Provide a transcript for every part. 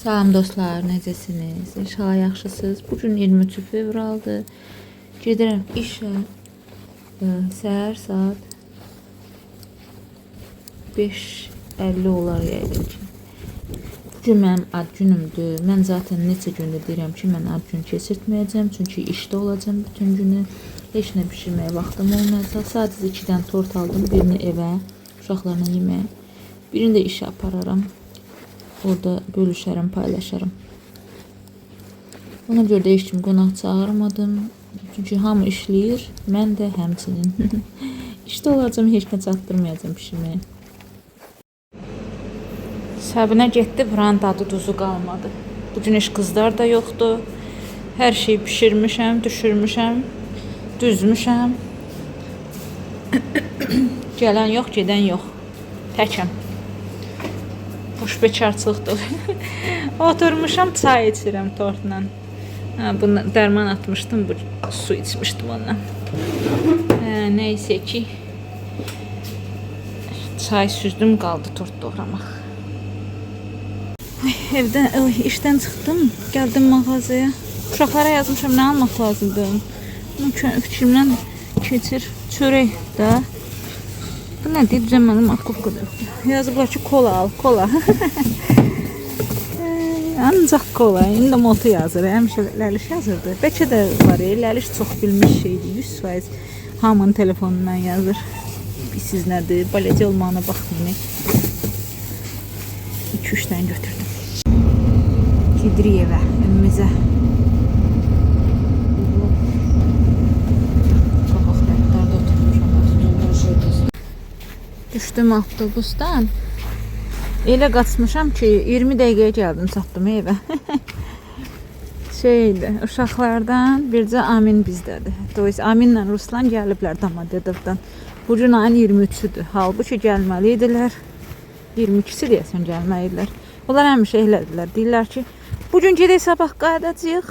Salam dostlar, necəsiniz? İnşallah yaxşısınız. Bugün 23 fevraldır. Gedirəm işə. Səhər saat 5:50 olar yəqin ki. Bugün mənim ad günümdür. Mən zaten neçə gündür deyirəm ki, mən ad gün keçirtməyəcəm. Çünki işdə olacağam bütün günü. Heç nə bişirməyə vaxtım olmayacaq. Sadəcə 2 dənə tort aldım. Birini evə, uşaqlarla yeməyə. Birini də işə apararam. Orada bölüşərəm, paylaşarım. Ona görə də heç kim qonaq çağırmadım. Çünki hamı işləyir, mən də həmçinin. İşdə olacağım, heç nə çatdırmayacağım pişirməyə. Səbinə getdi, buranın dadı duzu qalmadı. Bugün heç qızlar da yoxdur. Hər şeyi pişirmişəm, düşürmüşəm, düzmüşəm. Gələn yox, gedən yox. Təkəm. Boş bekarçılıqdır. Oturmuşam, çay içirəm tortla. Bunu dərman atmışdım, bu su içmişdim ondan. Neyse ki, çay süzdüm, qaldı tort doğramaq. Evdən, işdən çıxdım, gəldim mağazaya. Uşaqlara yazmışam, nə almaq lazımdır. Fikrimdən keçir, çörək də. Bu nədir? Düzənməli markovkadır. Yazıblar ki, kola al, kola. Ancaq kola. İndi motu yazır. Həmişə Ləliş yazırdı. Bəlkə də var. Ləliş çox bilmiş şeydir. 100% hamının telefonundan yazır. Siz nədir? Baləcə olmağına baxmayın. 2-3 dənə götürdüm. Gidirik evə, önümüzə. Düşdüm avtobusdan. Elə qaçmışam ki, 20 dəqiqəyə gəldim, çatdım evə. Uşaqlardan bircə Amin bizdədir. Aminlə Ruslan gəliblər Domodedovodan. Bugün ayın 23-üdür. Halbuki gəlməli idilər. 22-si deyəsən gəlməli idilər. Onlar həmişə elədilər. Deyirlər ki, bugün gedək, sabah qayıdacağıq.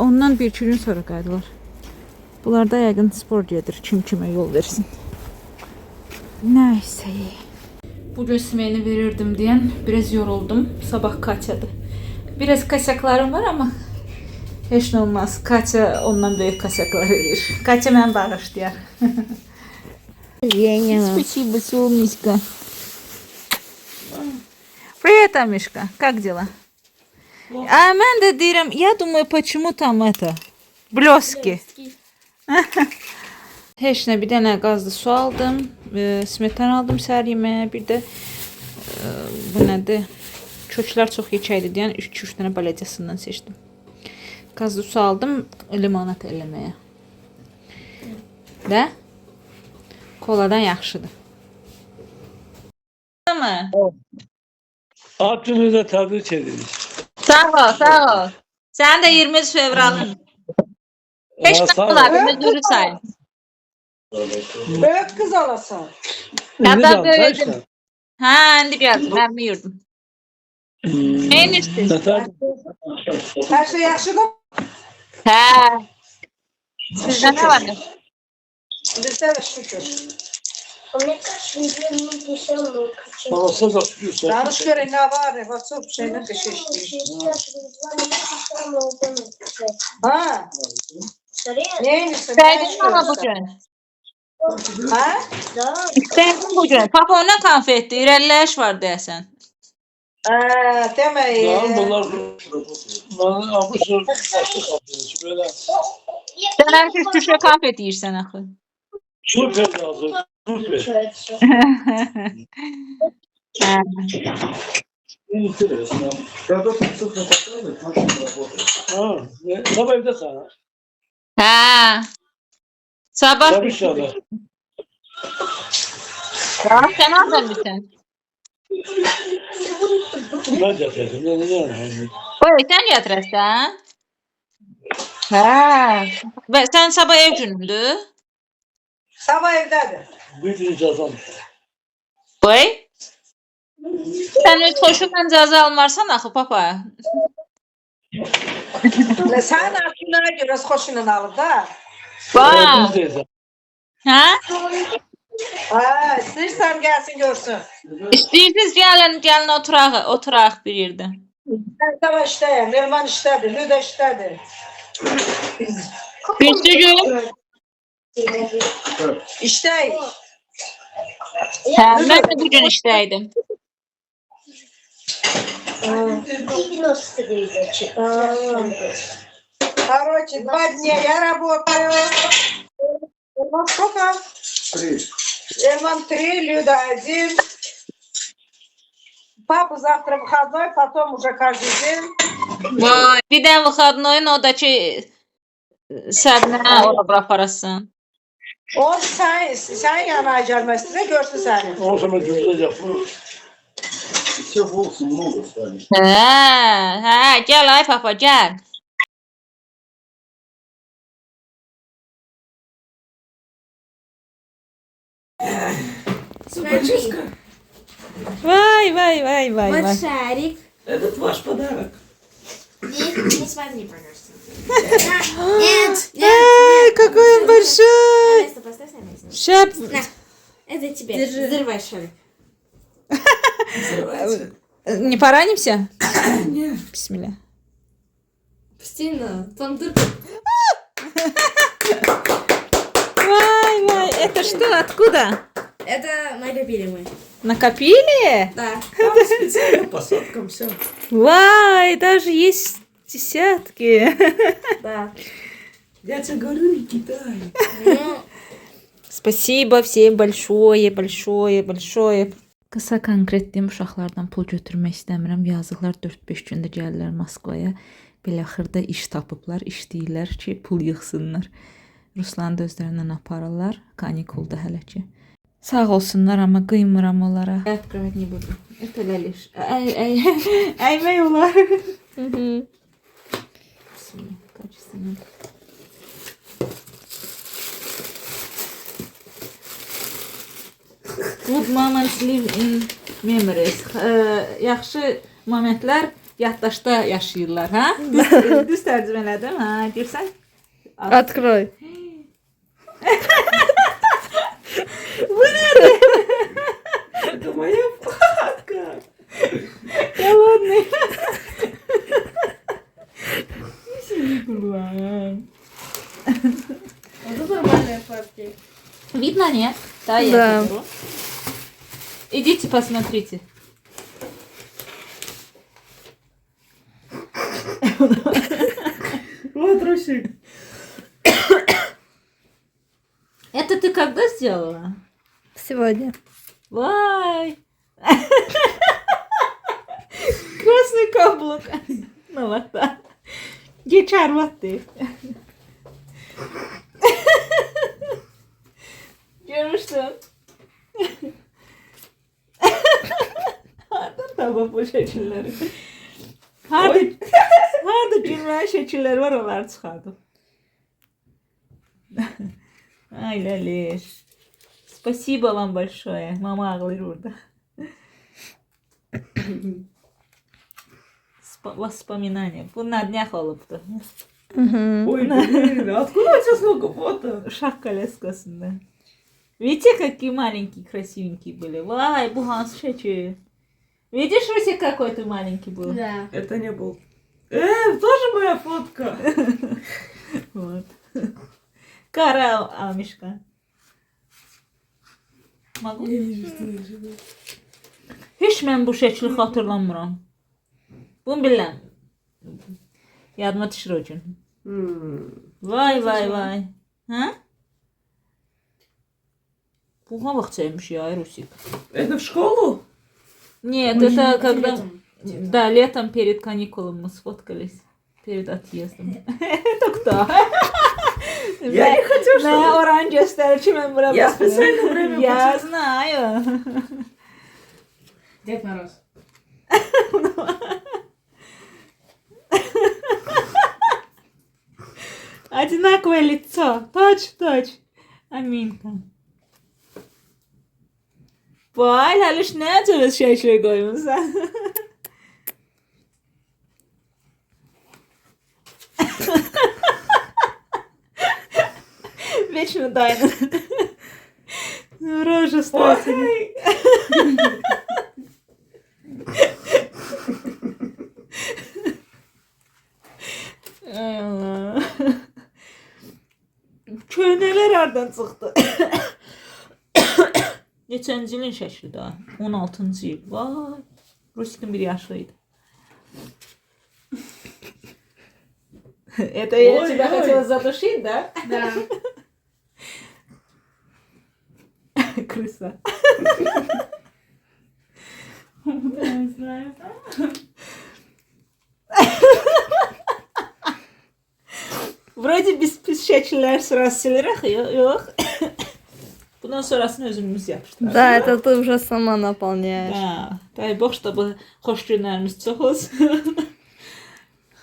Ondan 1-2 gün sonra qayıdırlar. Bunlar da yəqin spor gedir. Kim kimə yol versin. Neyse. Bugün smeni verirdim deyən biraz yoruldum. Sabah Katyadır. Biraz kasaklarım var ama heç nə olmaz. Katya ondan böyük kasaklar eləyir. Katya mən bağışlayar. Спасибо, солнышко. Привет, Амишка. Как дела? А mən də deyirəm, я думаю, почему там это блески. Heç nə, bir dənə qazlı su aldım, smetan aldım səhər yeməyə, bir də bu nədir, köklər çox yekəydi deyən 2-3 dənə baləcəsindən seçdim. Qazlı su aldım, limonat eləməyə. Də? Koladan yaxşıdır. Mı? Hakkınızda tebrik ederiz. Sağ ol, sağ ol. Sen de 20 fevralın. Heç nə dürü sayın. Büyük kız olasın. Hatta böyledim. Ha, indi geldim. Ben mi yurdum? Neyin istiyorsun? Her şey yaxşıdır. Ha. Sizde ne var? Bizde de şükür. Olsa da şükürse. Danış göre ne var? WhatsApp şeyine teşekkür. Ha? Neyin istiyorsun? İstedin ama bugün. Ha? İstedin bugün. Papa ona konfetti. İrəlləş var deyəsən. Demeyin. Ya bunlar almışlar. Böyle. Sen herkes Türkçe konfet yiyirsən axı. Süper lazım. Süper. Интересно. Когда ты цифры показываешь, машина работает. Sabah evde sana. Ha. Sabah. Tabii inşallah. Ya sen aldın bir sen. Ben getirdim. Ne? Oy sen gətirəsən? Ha. Və sən sabah ev günündür? Sabah evdedir. Bir gün cezam. Oy. Sən öz xoşunla cəza almarsan axı papa. Sen aklına göre hoşuna alır da. Vay. Ha? Ha, istersen gelsin görsün. İstəyirsiniz gəlin oturaq bir yerdə. Sava iştəyəm, Elman iştədir, Lüda iştədir. Gülsücüğüm. İştəyik. Hə, mən də bu gün işdəydim. Короче, 2 дня я работаю. Эльман сколько? 3. Эльман 3, Люда 1. Папа завтра выходной, потом уже каждый день. Vay, bir də выходной, o da ki Səbnə ora bura aparasın. O sen yanına gelmek istiyorsa görsün seni. O zaman güzel yapma. Все волосы много стали. Hə, gəl ay papa, gəl. Собачишка, Vay, vay, vay, vay, Вот vay. шарик. этот ваш подарок. Не смотри, пожалуйста. Нет, нет, Ай, нет. какой он На большой. место поставь, на место. Şap. На, это тебе. Взрывай шарик. Взрывается. Не поранимся? Нет. Бисмилля. Стена, там дырка. Вай, вай, это что, откуда? Это накопили мы. Накопили? Да. Там специально посадкам все. Вай, даже есть десятки. Да. Я тебе говорю, не кидай. Ну, Spasibo всем большое, большое, большое. Qısa konkret deyim, uşaqlardan pul götürmək istəmirəm. Yazıqlar 4-5 gündə gəlirlər Moskvaya. Belə xırda iş tapıblar, işləyirlər ki, pul yığsınlar. Ruslanı da özlərindən aparırlar, kanikulda hələ ki. Sağ olsunlar, amma qıymıram onlara. Открывать не буду. Это лишь. Əymək olar. Bismillah, качественно. Good moments live in memories. Yaxşı momentlər yaddaşda yaşayırlar, hə? Düz tərcümə elədim, hə? Görsən? Открой. Это моя фотка. Ya ладно. это нормальные фотки. Видно, нет? Да, я Да. заберу. Идите, посмотрите. Вот русик. Это ты когда сделала? Сегодня. Вай! Красный каблук. Ну вот так. Geçer vakti. Görmüşsün. Harda tabi bu şekilleri. Harda cümle şekilleri var, onları çıkardım. Ай, Лялеш. Спасибо вам большое. Мама ağlayır orada. Воспоминания. Bu на днях olubdu. Ой, блин, откуда у тебя столько фото? Şah коляскасında. Видите, какие маленькие, красивенькие были? Вай, bu hansı şekil? Видишь, Русик, какой ты маленький был? Да. Это не был. Тоже моя фотка. Вот. Кара almışka. Могу? Я вижу, что ты живешь. Heç mən bu şəkli xatırlamıram. Bunu bilirəm. Yadıma düşür o gün. Vay vay vay. Hə? Buna vaxt çəkmiş ya, Rusik. Это в школу? Нет, это когда... Летом. Да, летом перед каникулами мы сфоткались. Перед отъездом. Это кто? Я не хочу, На чтобы... oran gösterici mən bura Я baxıram. специально время Я знаю. Дед Мороз. Одинаковое лицо. Точь-в-точь. Аминка. Vay, Haliş, nə cəvəz şəkli qoymusan? Вечно тайна. Рожа страшная. hardan çıxdı? Neçənci ilin şəklidir ha? 16-cı il. Vay. Rusikin bir yaşı idi. Это я Ой, тебя ой. хотела задушить, да? Да. Крыса. Не знаю. Vроде biz pis şəkillər sırası silərək, yox. Bundan sonrasını özümüz yapışdırırıq. Да, это ты уже сама наполняешь. Да, дай бог, чтобы xoş günlərimiz çox olsun.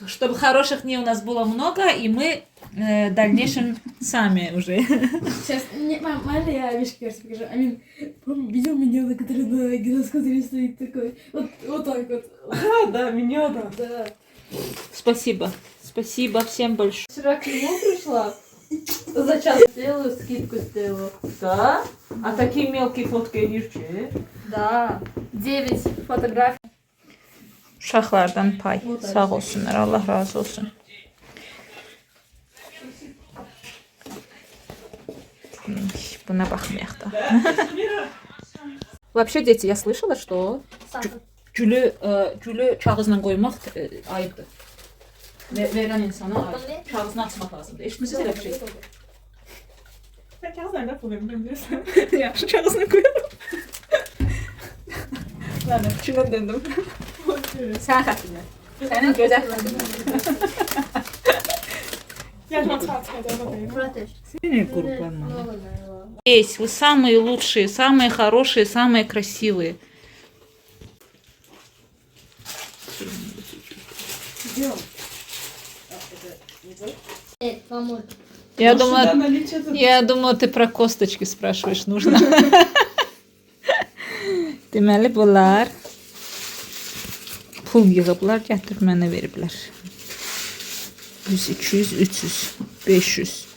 Чтобы хороших дней у нас было много, и мы в дальнейшем сами уже. Сейчас, мам, можно я вещи покажу? Амин, видел меня, на который на гироскутере стоит такой, вот так вот. Да, меня, да. Да. Спасибо. Спасибо всем большое. Вчера к нему пришла, за час сделала, скидку сделала. Да? А такие мелкие фотки ediyorsun. Да. 9 фотографий. Uşaqlardan pay. Sağ olsunlar. Allah razı olsun. Buna baxmayaq da. Вообще, дети, я слышала, что gülü kağızla qoymaq ayıbdır. Verən insana ayıbdır. Kağızını açmaq lazımdır. Eşitmisiniz elə bir şey? Ben kağıt nereden bulayım bilmiyorsun. Yaxşı, kağızını qoyalım. Mən fikrinə döndüm. Sən xətrinə. Sənin gözəl xətrinə. Я же вам сказала. Есть, вы самые лучшие, самые хорошие, самые красивые. Я думала, ты про косточки спрашиваешь, нужно. Deməli bunlar pul yığıblar, gətirib mənə veriblər. 100, 200, 300, 500.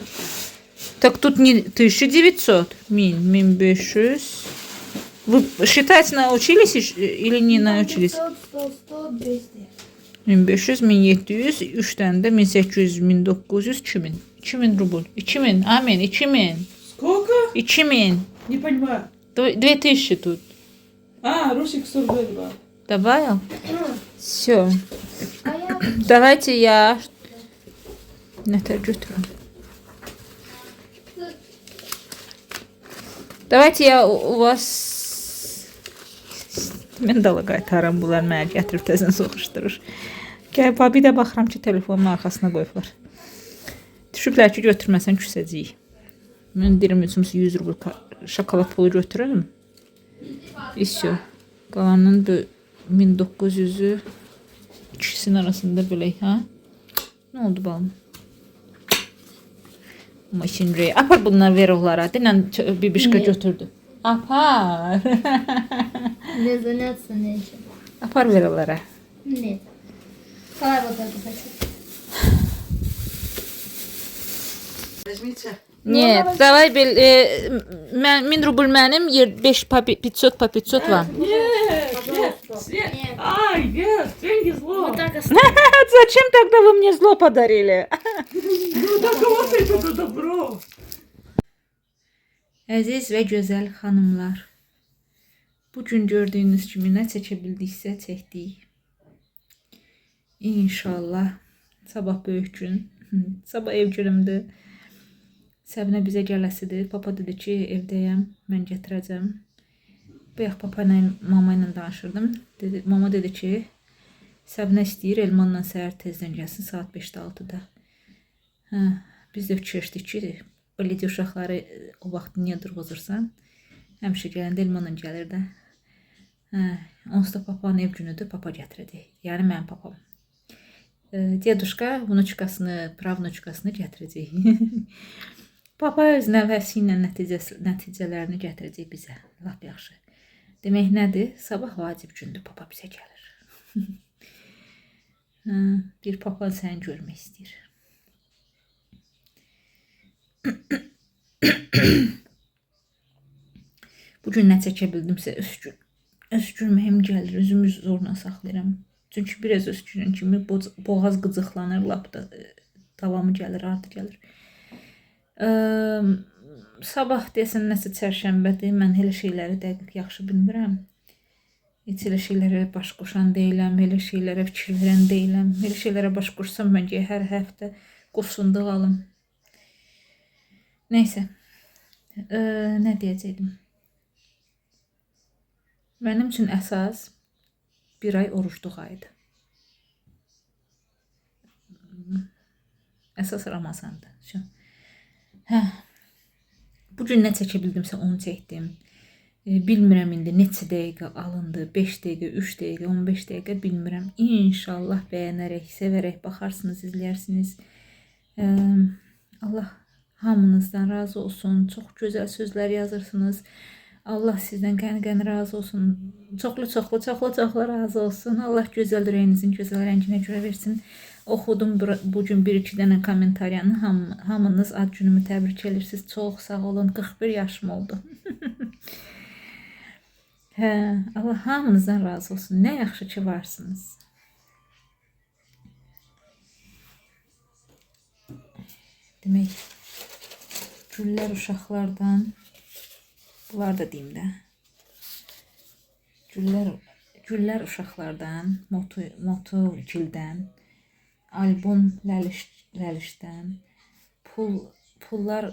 Так тут не 1900, 1500. Вы считать научились или не научились? 100, 200. 1500, 1700, 3 tane de 1800, 1900, 2000. 2000 rubl. 2000, amin, 2000. Сколько? 2000. Не понимаю. 2000 тут. А, Русик 100 рублей два. Добавил? Все. Давайте я... Это götürün. Давайте я у вас... Mən dala qaytaram, bunlar mənə gətirib təzən soxuşdurur. Gəl, bir də baxıram ki, telefonun arxasına qoyublar. Düşüblər ki, götürməsən küsəcəyik. Mən deyirəm, 100 rubl şokolad pulu götürürüm. İşte. Qalanın 1900'ü ikisinin arasında belə, ha? Ne oldu balım? Maşinriye. Apar bunları ver onlara. Dinlen bibişka götürdü. Apar. Мне заняться нечем. Apar ver onlara. Нет. Давай вот это хочу. Нет, давай 1000 rubl mənim, 500 по 500 вам. Ай, нет, деньги зло. Вот так Зачем тогда вы мне зло подарили? Ну, так вот это добро. Əziz və gözəl xanımlar, bugün gördüyünüz kimi nə çəkə bildiksə çəkdik. İnşallah sabah böyük gün, sabah ev günümdür. Səbinə bizə gələsidir. Papa dedi ki, evdəyəm, mən gətirəcəm. Bayaq papa ilə, mama ilə danışırdım. Mama dedi ki, Səbinə istəyir Elmanla səhər tezdən gəlsin, saat 5-də 6-da. Biz də fikirləşdik ki, beləcə uşaqları o vaxt niyə durğuzursan? Həmişə gələndə Elmanla gəlir də. Onsuz da papanın ev günüdür, papa gətirəcək. Yəni mənim papam. Deduşka vnuçkasını, pravnuçkasını gətirəcək. Papa öz nəvəsi ilə nəticələrini gətirəcək bizə. Lap yaxşı. Demək nədir? Sabah vacib gündür, papa bizə gəlir. Bir papa səni görmək istəyir. Bugün nə çəkə bildimsə öskürməyim gəlir, özümü zorla saxlayıram. Çünki biraz öskürən kimi boğaz qıcıqlanır, lap da davamı gəlir, ardı gəlir. sabah desən nəsə çərşənbədir. Mən elə şeyləri dəqiq yaxşı bilmirəm. Heç elə şeylərə baş qoşan deyiləm, elə şeylərə fikir verən deyiləm. Elə şeylərə baş qoşsam məncə hər həftə qoşunduq alım. Nəysə. Nə deyəcəkdim? Mənim üçün əsas bir ay orucluq ayıdır. Əsas Ramazandır. Hə. Bu gün nə çəkə bildimsə onu çəkdim. Bilmirəm indi neçə dəqiqə alındı. 5 dəqiqə, 3 dəqiqə, 15 dəqiqə bilmirəm. İnşallah bəyənərək, sevərək baxarsınız, izlərsiniz. Allah hamınızdan razı olsun. Çox gözəl sözlər yazırsınız. Allah sizdən qəni razı olsun. Çoxlu razı olsun. Allah gözəl ürəyinizin gözəl rənginə görə versin. Oxudum bugün 1-2 dənə kommentariyanı. Hamınız ad günümü təbrik edirsiniz. Çox sağ olun. 41 yaşım oldu. Hə, Allah hamınızdan razı olsun. Nə yaxşı ki varsınız. Demək, güllər uşaqlardan, bunlar da deyim də, güllər uşaqlardan, Moto2-dən, albom Ləlişdən, pullar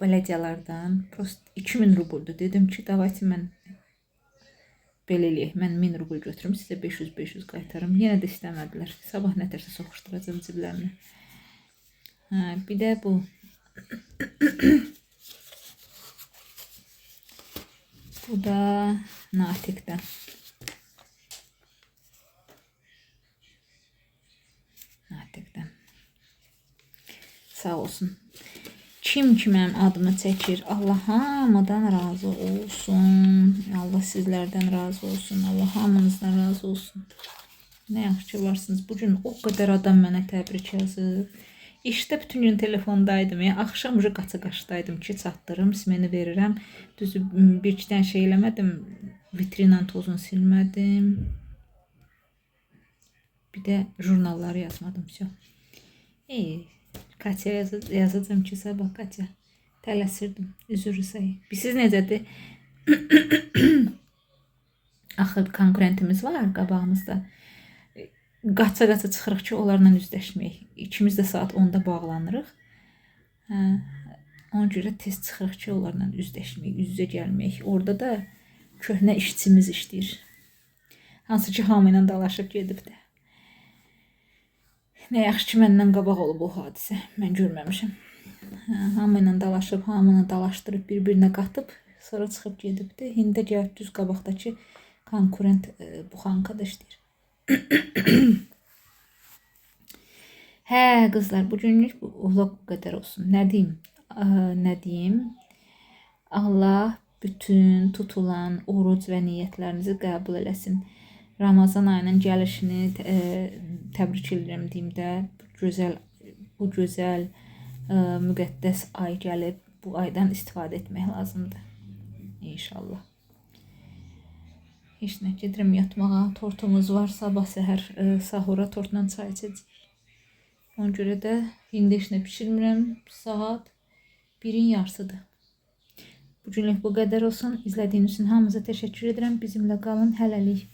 belediyalardan, prost 2000 rubuldur. Dedim ki, davayçı mən belə eləyək, mən 1000 rubul götürüm, sizə 500 qaytarım. Yenə də istəmədilər. Sabah nətərsə soxuşduracam ciblərinə. Bir də bu. Bu da Natiqdən. Sağ olsun. Kim ki mənim adımı çəkir, Allah hamıdan razı olsun. Allah sizlərdən razı olsun. Allah hamınızdan razı olsun. Nə yaxşı ki varsınız. Bugün o qədər adam mənə təbrik yazıb. İşdə bütün gün telefondaydım. Axşam ucu qaça-qaşdaydım ki, çatdırım, smeni verirəm. Düzü bir-iki dənə şey eləmədim. Vitrinan tozunu silmədim. Bir də jurnalları yazmadım. Katya yazacağım ki, sabah Katya. Tələsirdim. Üzürü sayı. Siz necədir? Axı konkurentimiz var qabağımızda. Qaça-qaça çıxırıq ki, onlarla üzləşməyək. İkimiz də saat 10-da bağlanırıq. Ona görə tez çıxırıq ki, onlarla üzləşməyək, üz-üzə gəlməyək. Orada da köhnə işçimiz işləyir. Hansı ki, hamı ilə dalaşıb gedib də. Nə yaxşı ki, məndən qabaq olub o hadisə. Mən görməmişəm. Hamı ilə dalaşıb, hamını dalaşdırıb, bir-birinə qatıb, sonra çıxıb gedibdir. İndi də gəlib düz qabaqdakı konkurent buxankada işləyir. Hə qızlar, bugünlük bu vlog bu qədər olsun. Nə deyim? Allah bütün tutulan oruc və niyyətlərinizi qəbul eləsin. Ramazan ayının gəlişini təbrik edirəm deyim də. Bu gözəl müqəddəs ay gəlib. Bu aydan istifadə etmək lazımdır. İnşallah. Heç nə, gedirəm yatmağa. Tortumuz var. Sabah səhər sahura tortla çay içəcək. Ona görə də indi heç nə pişirmirəm. Saat 1-in yarısıdır. Bugünlük bu qədər olsun. İzlədiyiniz üçün hamınıza təşəkkür edirəm. Bizimlə qalın. Hələlik.